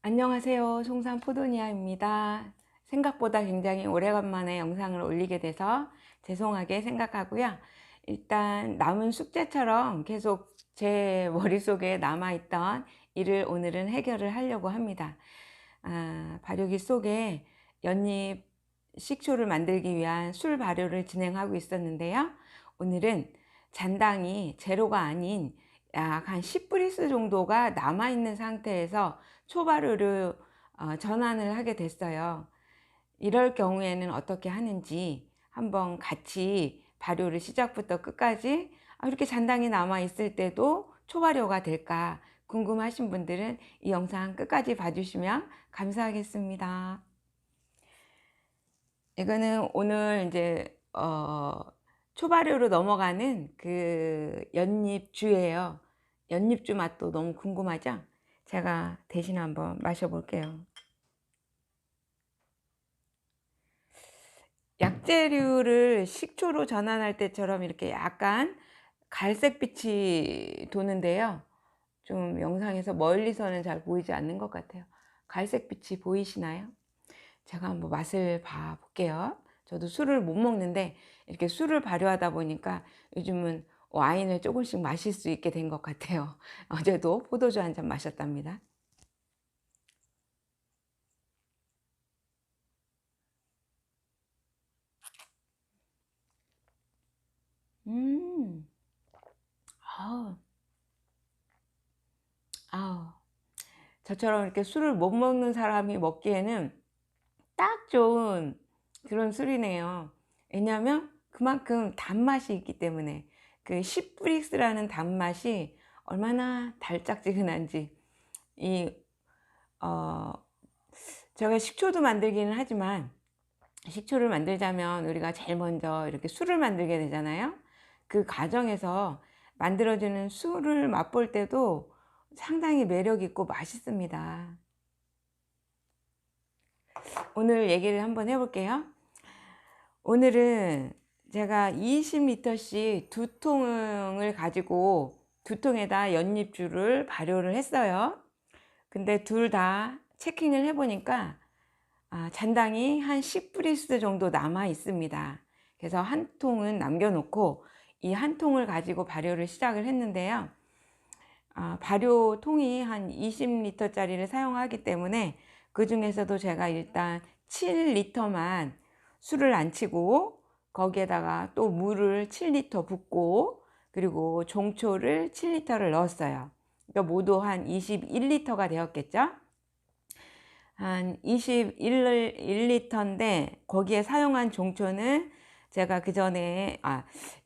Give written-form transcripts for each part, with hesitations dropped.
안녕하세요. 송산 포도니아입니다. 생각보다 굉장히 오래간만에 영상을 올리게 돼서 죄송하게 생각하고요. 일단 남은 숙제처럼 계속 제 머릿속에 남아있던 일을 오늘은 해결을 하려고 합니다. 발효기 속에 연잎 식초를 만들기 위한 술 발효를 진행하고 있었는데요. 오늘은 잔당이 제로가 아닌 약 한 10브릭스 정도가 남아있는 상태에서 초발효를 전환을 하게 됐어요. 이럴 경우에는 어떻게 하는지 한번 같이 발효를 시작부터 끝까지 이렇게 잔당이 남아 있을 때도 초발효가 될까 궁금하신 분들은 이 영상 끝까지 봐주시면 감사하겠습니다. 이거는 오늘 이제 초발효로 넘어가는 그 연잎주예요. 연잎주 맛도 너무 궁금하죠? 제가 대신 한번 마셔볼게요. 약재류를 식초로 전환할 때처럼 이렇게 약간 갈색빛이 도는데요. 좀 영상에서 멀리서는 잘 보이지 않는 것 같아요. 갈색빛이 보이시나요? 제가 한번 맛을 봐 볼게요. 저도 술을 못 먹는데 이렇게 술을 발효하다 보니까 요즘은 와인을 조금씩 마실 수 있게 된 것 같아요. 어제도 포도주 한 잔 마셨답니다. 음, 아우, 아우. 저처럼 이렇게 술을 못 먹는 사람이 먹기에는 딱 좋은 그런 술이네요. 왜냐하면 그만큼 단맛이 있기 때문에 그 시프릭스라는 단맛이 얼마나 달짝지근한지 이 제가 식초도 만들기는 하지만 식초를 만들자면 우리가 제일 먼저 이렇게 술을 만들게 되잖아요. 그 과정에서 만들어지는 술을 맛볼 때도 상당히 매력 있고 맛있습니다. 오늘 얘기를 한번 해볼게요. 오늘은 제가 20리터씩 두 통을 가지고 두 통에다 연잎주를 발효를 했어요. 근데 둘 다 체킹을 해보니까 잔당이 한 10브릭스 정도 남아 있습니다. 그래서 한 통은 남겨놓고 이 한 통을 가지고 발효를 시작을 했는데요. 발효통이 한 20리터짜리를 사용하기 때문에 그 중에서도 제가 일단 7리터만 술을 안 치고 거기에다가 또 물을 7리터 붓고 그리고 종초를 7리터를 넣었어요. 그러니까 모두 한 21리터가 되었겠죠. 한 21리터인데 거기에 사용한 종초는 제가 그 전에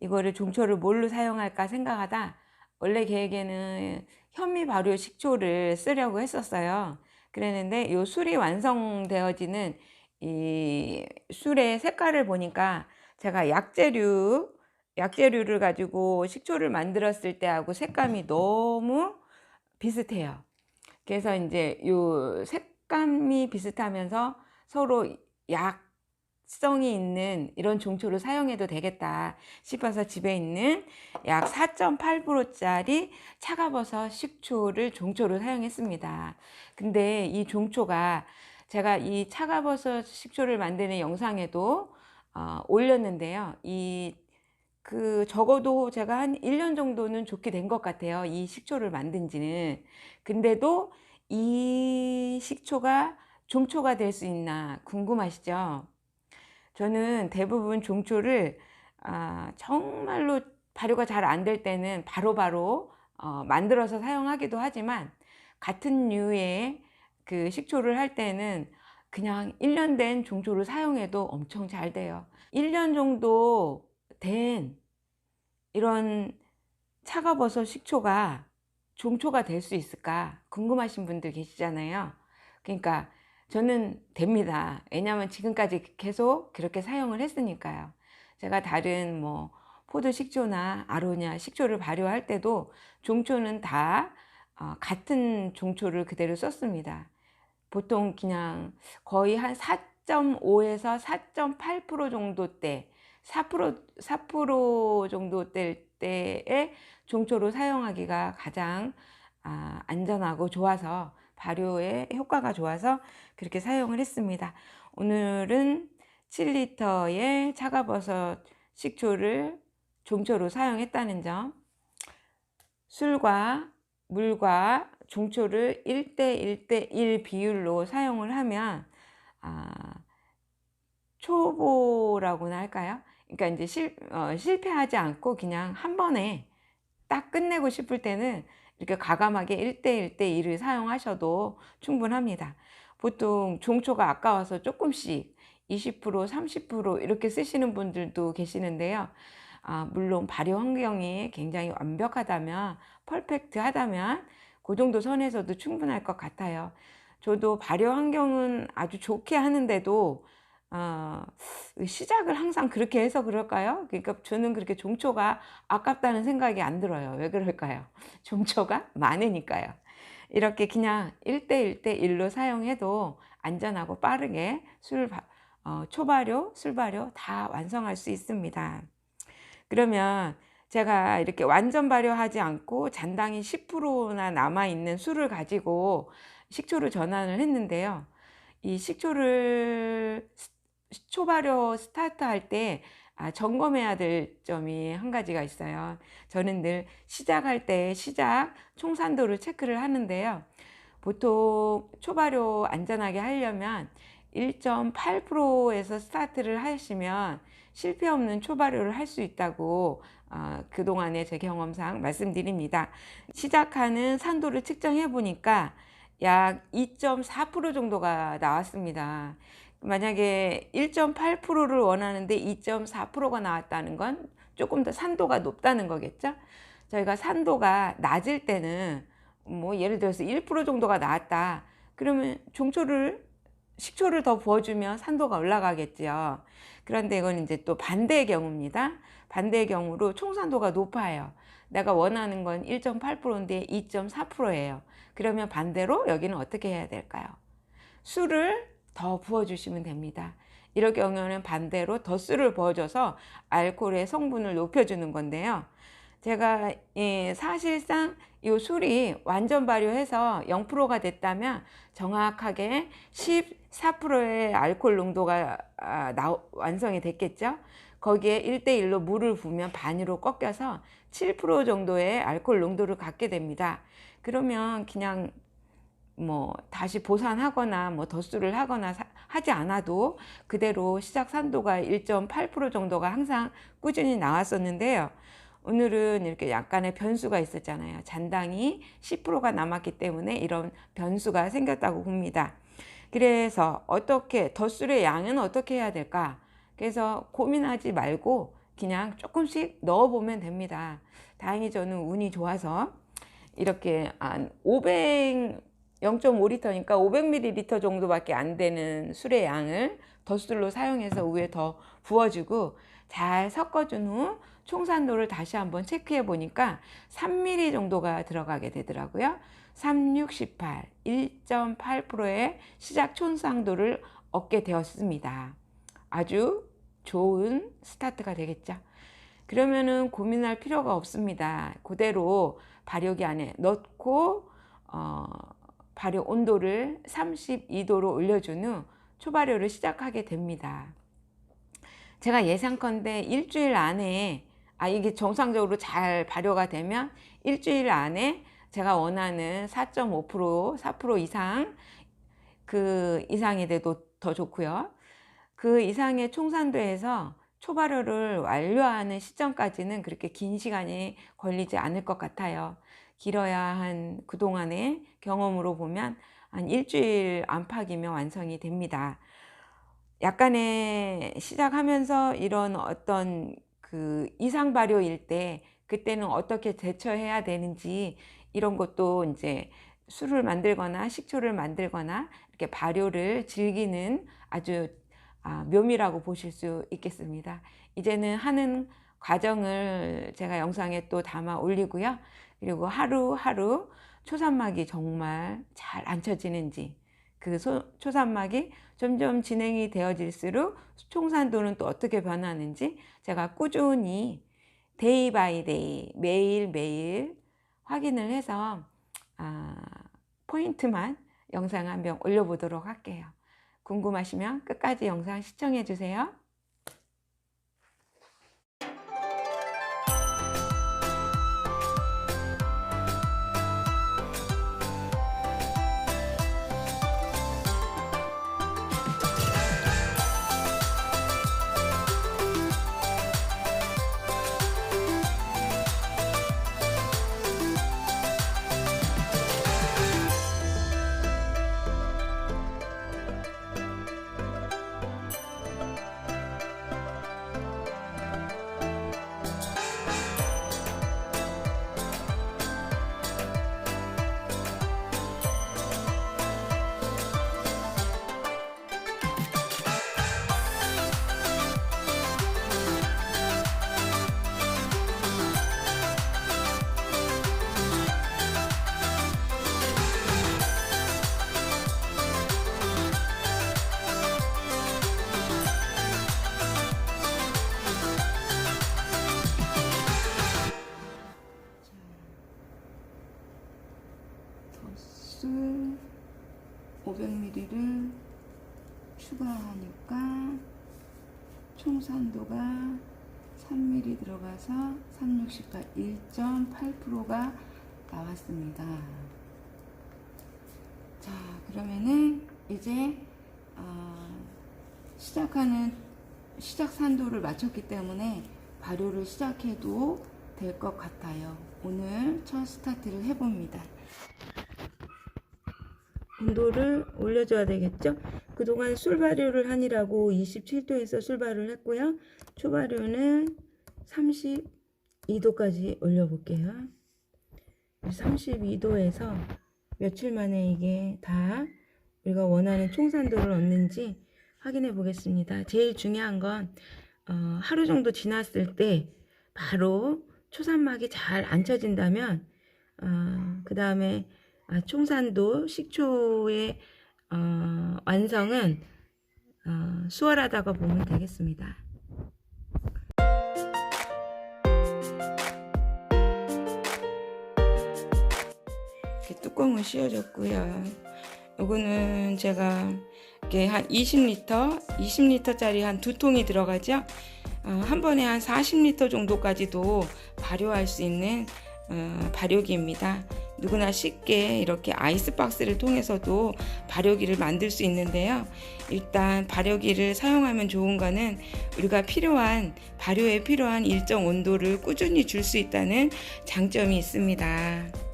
이거를 종초를 뭘로 사용할까 생각하다 원래 계획에는 현미 발효 식초를 쓰려고 했었어요. 그랬는데 이 술이 완성되어지는 이 술의 색깔을 보니까 제가 약재류를 가지고 식초를 만들었을 때하고 색감이 너무 비슷해요. 그래서 이제 요 색감이 비슷하면서 서로 약성이 있는 이런 종초를 사용해도 되겠다 싶어서 집에 있는 약 4.8%짜리 차가버섯 식초를 종초로 사용했습니다. 근데 이 종초가 제가 이 차가버섯 식초를 만드는 영상에도 올렸는데요. 적어도 제가 한 1년 정도는 좋게 된 것 같아요. 이 식초를 만든 지는. 근데도 이 식초가 종초가 될 수 있나 궁금하시죠? 저는 대부분 종초를 정말로 발효가 잘 안 될 때는 바로바로 만들어서 사용하기도 하지만 같은 류의 그 식초를 할 때는 그냥 1년 된 종초를 사용해도 엄청 잘 돼요. 1년 정도 된 이런 차가버섯 식초가 종초가 될 수 있을까 궁금하신 분들 계시잖아요. 그러니까 저는 됩니다. 왜냐하면 지금까지 계속 그렇게 사용을 했으니까요. 제가 다른 뭐 포도 식초나 아로니아 식초를 발효할 때도 종초는 다 같은 종초를 그대로 썼습니다. 보통 그냥 거의 한 4.5에서 4.8% 정도 때 4% 정도 될 때에 종초로 사용하기가 가장 안전하고 좋아서 발효에 효과가 좋아서 그렇게 사용을 했습니다. 오늘은 7리터의 차가버섯 식초를 종초로 사용했다는 점, 술과 물과 종초를 1대1대1 비율로 사용을 하면 초보라고나 할까요? 그러니까 이제 실패하지 않고 그냥 한 번에 딱 끝내고 싶을 때는 이렇게 과감하게 1대1대1을 사용하셔도 충분합니다. 보통 종초가 아까워서 조금씩 20% 30% 이렇게 쓰시는 분들도 계시는데요. 물론 발효 환경이 굉장히 완벽하다면, 퍼펙트하다면 그 정도 선에서도 충분할 것 같아요. 저도 발효 환경은 아주 좋게 하는데도 시작을 항상 그렇게 해서 그럴까요? 그러니까 저는 그렇게 종초가 아깝다는 생각이 안 들어요. 왜 그럴까요? 종초가 많으니까요. 이렇게 그냥 1대1대1로 사용해도 안전하고 빠르게 초발효, 술발효 다 완성할 수 있습니다. 그러면 제가 이렇게 완전 발효하지 않고 잔당이 10%나 남아있는 술을 가지고 식초를 전환을 했는데요. 이 식초를 초발효 스타트할 때 점검해야 될 점이 한 가지가 있어요. 저는 늘 시작할 때 총산도를 체크를 하는데요. 보통 초발효 안전하게 하려면 1.8%에서 스타트를 하시면 실패 없는 초발효를 할 수 있다고 그동안의 제 경험상 말씀드립니다. 시작하는 산도를 측정해 보니까 약 2.4% 정도가 나왔습니다. 만약에 1.8%를 원하는데 2.4%가 나왔다는 건 조금 더 산도가 높다는 거겠죠. 저희가 산도가 낮을 때는 뭐 예를 들어서 1% 정도가 나왔다 그러면 식초를 더 부어주면 산도가 올라가겠죠. 그런데 이건 이제 또 반대의 경우입니다. 반대의 경우로 총산도가 높아요. 내가 원하는 건 1.8%인데 2.4%예요. 그러면 반대로 여기는 어떻게 해야 될까요? 술을 더 부어주시면 됩니다. 이럴 경우는 반대로 더 술을 부어줘서 알코올의 성분을 높여주는 건데요. 제가 사실상 이 술이 완전 발효해서 0%가 됐다면 정확하게 14%의 알코올 농도가 완성이 됐겠죠. 거기에 1대1로 물을 부으면 반으로 꺾여서 7% 정도의 알코올 농도를 갖게 됩니다. 그러면 그냥 뭐 다시 보산하거나 뭐 덧술을 하거나 하지 않아도 그대로 시작 산도가 1.8% 정도가 항상 꾸준히 나왔었는데요. 오늘은 이렇게 약간의 변수가 있었잖아요. 잔당이 10%가 남았기 때문에 이런 변수가 생겼다고 봅니다. 그래서 덧술의 양은 어떻게 해야 될까? 그래서 고민하지 말고 그냥 조금씩 넣어보면 됩니다. 다행히 저는 운이 좋아서 이렇게 0.5리터니까 500ml 정도밖에 안 되는 술의 양을 덧술로 사용해서 위에 더 부어주고 잘 섞어준 후 총산도를 다시 한번 체크해 보니까 3ml 정도가 들어가게 되더라고요. 3, 6, 18, 1.8%의 시작 총산도를 얻게 되었습니다. 아주 좋은 스타트가 되겠죠. 그러면은 고민할 필요가 없습니다. 그대로 발효기 안에 넣고 발효 온도를 32도로 올려준 후 초발효를 시작하게 됩니다. 제가 예상컨대 일주일 안에 이게 정상적으로 잘 발효가 되면 일주일 안에 제가 원하는 4.5%, 4% 이상 그 이상이 돼도 더 좋고요. 그 이상의 총산도에서 초발효를 완료하는 시점까지는 그렇게 긴 시간이 걸리지 않을 것 같아요. 길어야 한 그동안의 경험으로 보면 한 일주일 안팎이면 완성이 됩니다. 약간의 시작하면서 이런 어떤 그 이상 발효일 때 그때는 어떻게 대처해야 되는지 이런 것도 이제 술을 만들거나 식초를 만들거나 이렇게 발효를 즐기는 아주 묘미라고 보실 수 있겠습니다. 이제는 하는 과정을 제가 영상에 또 담아 올리고요. 그리고 하루하루 초산막이 정말 잘 안 쳐지는지 그 초산막이 점점 진행이 되어질수록 총산도는 또 어떻게 변하는지 제가 꾸준히 데이 바이 데이 매일매일 확인을 해서 포인트만 영상 한번 올려보도록 할게요. 궁금하시면 끝까지 영상 시청해 주세요. 덧술 500ml를 추가하니까 총 산도가 3ml 들어가서 360가 1.8%가 나왔습니다. 자, 그러면은 이제 시작 산도를 맞췄기 때문에 발효를 시작해도 될 것 같아요. 오늘 첫 스타트를 해봅니다. 온도를 올려줘야 되겠죠? 그동안 술 발효를 하느라고 27도에서 술 발효를 했고요. 초발효는 32도까지 올려볼게요. 32도에서 며칠 만에 이게 다 우리가 원하는 총산도를 얻는지 확인해 보겠습니다. 제일 중요한 건 하루 정도 지났을 때 바로 초산막이 잘 안 쳐진다면 그 다음에 총산도 식초의 완성은 수월하다고 보면 되겠습니다. 이렇게 뚜껑을 씌워줬고요. 요거는 제가 이렇게 한 20리터짜리 한 2통이 들어가죠. 한 번에 한 40리터 정도까지도 발효할 수 있는 발효기입니다. 누구나 쉽게 이렇게 아이스박스를 통해서도 발효기를 만들 수 있는데요. 일단 발효기를 사용하면 좋은 거는 우리가 발효에 필요한 일정 온도를 꾸준히 줄 수 있다는 장점이 있습니다.